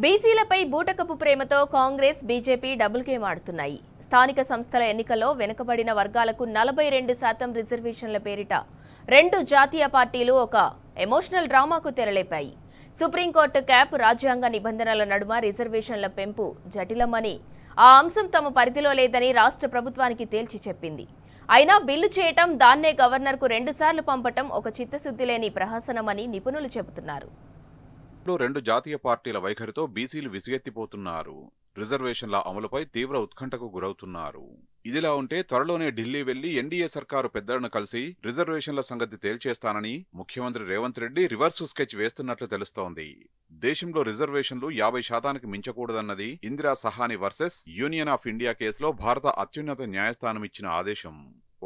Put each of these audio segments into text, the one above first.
బీసీలపై బూటకపు ప్రేమతో Congress BJP double game ఆడుతున్నాయి. స్థానిక సంస్థల ఎన్నికల్లో వెనుకబడిన వర్గాలకు 42% రిజర్వేషన్ల పేరిట రెండు జాతీయ పార్టీలు ఒక ఎమోషనల్ డ్రామాకు తెరలేపాయి. సుప్రీంకోర్టు క్యాప్ రాజ్యాంగ నిబంధనల నడుమ రిజర్వేషన్ల పెంపు జటిలమని, ఆ అంశం తమ పరిధిలో లేదని రాష్ట్ర ప్రభుత్వానికి తేల్చి చెప్పింది. అయినా బిల్లు చేయటం, దాన్నే గవర్నర్కు 2 సార్లు పంపటం ఒక చిత్తశుద్ధి లేని ప్రహసనమని నిపుణులు చెబుతున్నారు. రెండు జాతీయ పార్టీల వైఖరితో బీసీలు విసిగెత్తిపోతున్నారు. రిజర్వేషన్ల అమలుపై తీవ్ర ఉత్కంఠకు గురవుతున్నారు. ఇదిలా ఉంటే త్వరలోనే ఢిల్లీ వెళ్లి ఎన్డీఏ సర్కారు పెద్దలను కలిసి రిజర్వేషన్ల సంగతి తేల్చేస్తానని ముఖ్యమంత్రి రేవంత్ రెడ్డి రివర్స్ స్కెచ్ వేస్తున్నట్లు తెలుస్తోంది. దేశంలో రిజర్వేషన్లు 50% మించకూడదన్నది Indira Sawhney versus union of India కేసులో భారత అత్యున్నత న్యాయస్థానం ఇచ్చిన ఆదేశం.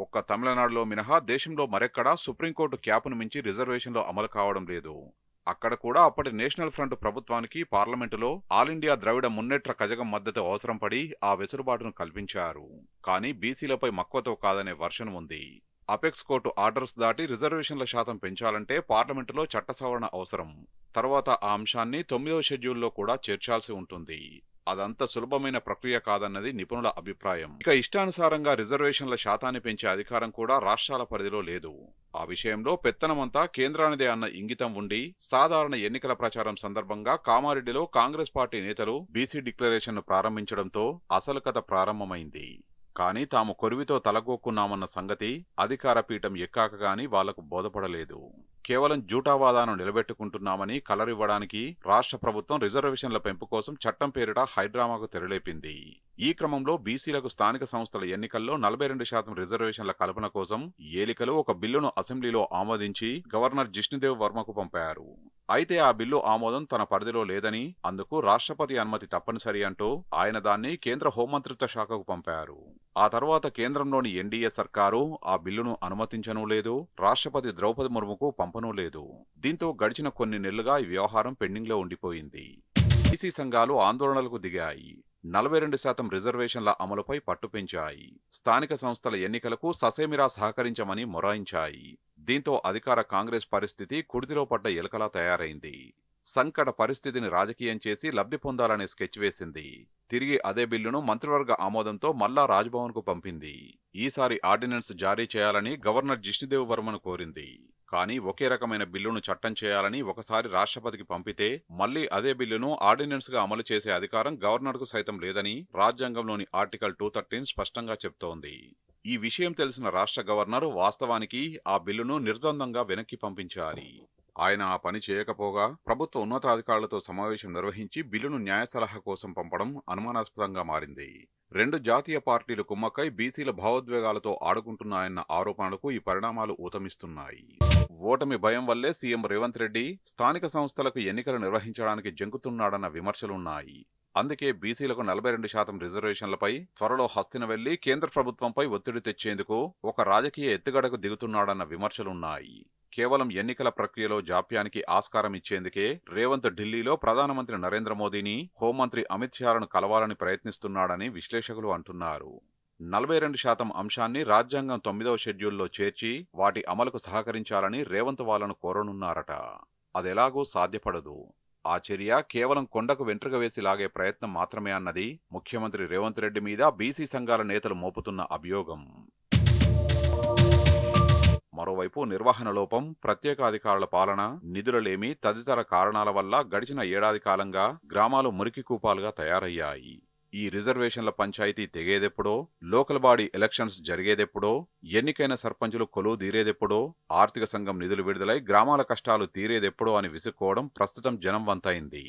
ఒక్క తమిళనాడులో మినహా దేశంలో మరెక్కడా సుప్రీంకోర్టు క్యాప్ను మించి రిజర్వేషన్లు అమలు కావడం లేదు. అక్కడ కూడా అప్పటి నేషనల్ ఫ్రంట్ ప్రభుత్వానికి పార్లమెంటులో ఆల్ ఇండియా ద్రవిడ మున్నేట్ర కజగం మద్దతు అవసరం పడి ఆ వెసులుబాటును కల్పించారు. కానీ బీసీలపై మక్కువతో కాదనే వర్షన్ ఉంది. అపెక్స్ కోర్టు ఆర్డర్స్ దాటి రిజర్వేషన్ల శాతం పెంచాలంటే పార్లమెంటులో చట్ట సవరణ అవసరం. తర్వాత ఆ అంశాన్ని 9వ షెడ్యూల్లో కూడా చేర్చాల్సి ఉంటుంది. అదంత సులభమైన ప్రక్రియ కాదన్నది నిపుణుల అభిప్రాయం. ఇక ఇష్టానుసారంగా రిజర్వేషన్ల శాతాన్ని పెంచే అధికారం కూడా రాష్ట్రాల పరిధిలో లేదు. ఆ విషయంలో పెత్తనమంతా కేంద్రానిదే అన్న ఇంగితం ఉండి సాధారణ ఎన్నికల ప్రచారం సందర్భంగా కామారెడ్డిలో కాంగ్రెస్ పార్టీ నేతలు బీసీ డిక్లరేషన్ను ప్రారంభించడంతో అసలు కథ ప్రారంభమైంది. కానీ తాము కొరివితో తలగొక్కున్నామన్న సంగతి అధికార పీఠం ఎక్కాక గాని వాళ్లకు బోధపడలేదు. కేవలం జూటావాదాను నిలబెట్టుకుంటున్నామని కలరివ్వడానికి రాష్ట్ర ప్రభుత్వం రిజర్వేషన్ల పెంపు కోసం చట్టం పేరిట హైడ్రామాకు తెరలేపింది. ఈ క్రమంలో బీసీలకు స్థానిక సంస్థల ఎన్నికల్లో 42% రిజర్వేషన్ల కల్పన కోసం ఏలికలు ఒక బిల్లును అసెంబ్లీలో ఆమోదించి గవర్నర్ జిష్ణుదేవ్ వర్మకు పంపారు. అయితే ఆ బిల్లు ఆమోదం తన పరిధిలో లేదని, అందుకు రాష్ట్రపతి అనుమతి తప్పనిసరి అంటూ ఆయన దాన్ని కేంద్ర హోంమంత్రిత్వ శాఖకు పంపారు. ఆ తర్వాత కేంద్రంలోని ఎన్డీఏ సర్కారు ఆ బిల్లును అనుమతించనూ లేదు, రాష్ట్రపతి ద్రౌపది ముర్ముకు పంపనూ లేదు. దీంతో గడిచిన కొన్ని నెలలుగా ఈ వ్యవహారం పెండింగ్లో ఉండిపోయింది. బీసీ సంఘాలు ఆందోళనలకు దిగాయి. 42% రిజర్వేషన్ల అమలుపై పట్టు పెంచాయి. స్థానిక సంస్థల ఎన్నికలకు ససేమిరా సహకరించమని మొరాయించాయి. దీంతో అధికార కాంగ్రెస్ పరిస్థితి కుడితిలో పడ్డ ఎలుకలా తయారైంది. సంకట పరిస్థితిని రాజకీయం చేసి లబ్ధి పొందాలనే స్కెచ్ వేసింది. తిరిగి అదే బిల్లును మంత్రివర్గ ఆమోదంతో మళ్లా రాజ్భవన్కు పంపింది. ఈసారి ఆర్డినెన్స్ జారీ చేయాలని గవర్నర్ జిష్ణుదేవ్ వర్మను కోరింది. కానీ ఒకే రకమైన బిల్లును చట్టం చేయాలని ఒకసారి రాష్ట్రపతికి పంపితే మళ్లీ అదే బిల్లును ఆర్డినెన్స్ గా అమలు చేసే అధికారం గవర్నర్కు సైతం లేదని రాజ్యాంగంలోని ఆర్టికల్ 213 స్పష్టంగా చెప్తోంది. ఈ విషయం తెలిసిన రాష్ట్ర గవర్నర్ వాస్తవానికి ఆ బిల్లును నిర్ద్వందంగా వెనక్కి పంపించాలి. ఆయన ఆ పని చేయకపోగా ప్రభుత్వ ఉన్నతాధికారులతో సమావేశం నిర్వహించి బిల్లును న్యాయ సలహా కోసం పంపడం అనుమానాస్పదంగా మారింది. రెండు జాతీయ పార్టీలు కుమ్మక్కై బీసీల భావోద్వేగాలతో ఆడుకుంటున్నాయన్న ఆరోపణలకు ఈ పరిణామాలు ఊతమిస్తున్నాయి. ఓటమి భయం వల్లే సీఎం రేవంత్ రెడ్డి స్థానిక సంస్థలకు ఎన్నికలు నిర్వహించడానికి జంకుతున్నాడన్న విమర్శలున్నాయి. అందుకే బీసీలకు 42% రిజర్వేషన్లపై త్వరలో హస్తిన వెళ్లి కేంద్ర ప్రభుత్వంపై ఒత్తిడి తెచ్చేందుకు ఒక రాజకీయ ఎత్తుగడకు దిగుతున్నాడన్న విమర్శలున్నాయి. కేవలం ఎన్నికల ప్రక్రియలో జాప్యానికి ఆస్కారం ఇచ్చేందుకే రేవంత్ ఢిల్లీలో ప్రధానమంత్రి నరేంద్ర మోదీని, హోంమంత్రి అమిత్ షాలను కలవాలని ప్రయత్నిస్తున్నాడని విశ్లేషకులు అంటున్నారు. 42% అంశాన్ని రాజ్యాంగం 9వ షెడ్యూల్లో చేర్చి వాటి అమలుకు సహకరించాలని రేవంత్ వాళ్లను కోరనున్నారట. అదెలాగూ సాధ్యపడదు. ఆ చర్య కేవలం కొండకు వెంట్రుక వేసి లాగే ప్రయత్నం మాత్రమే అన్నది ముఖ్యమంత్రి రేవంత్ రెడ్డి మీద బీసీ సంఘాల నేతలు మోపుతున్న అభియోగం. మరోవైపు నిర్వహణ లోపం, ప్రత్యేక అధికారుల పాలన, నిధులలేమి తదితర కారణాల వల్ల గడిచిన ఏడాది కాలంగా గ్రామాలు మురికి కూపాలుగా తయారయ్యాయి. ఈ రిజర్వేషన్ల పంచాయతీ తెగేదెప్పుడో, లోకల్ బాడీ ఎలక్షన్స్ జరిగేదెప్పుడో, ఎన్నికైన సర్పంచులు కొలువు తీరేదెప్పుడో, ఆర్థిక సంఘం నిధులు విడుదలై గ్రామాల కష్టాలు తీరేదెప్పుడో అని విసుక్కోవడం ప్రస్తుతం జనం వంతైంది.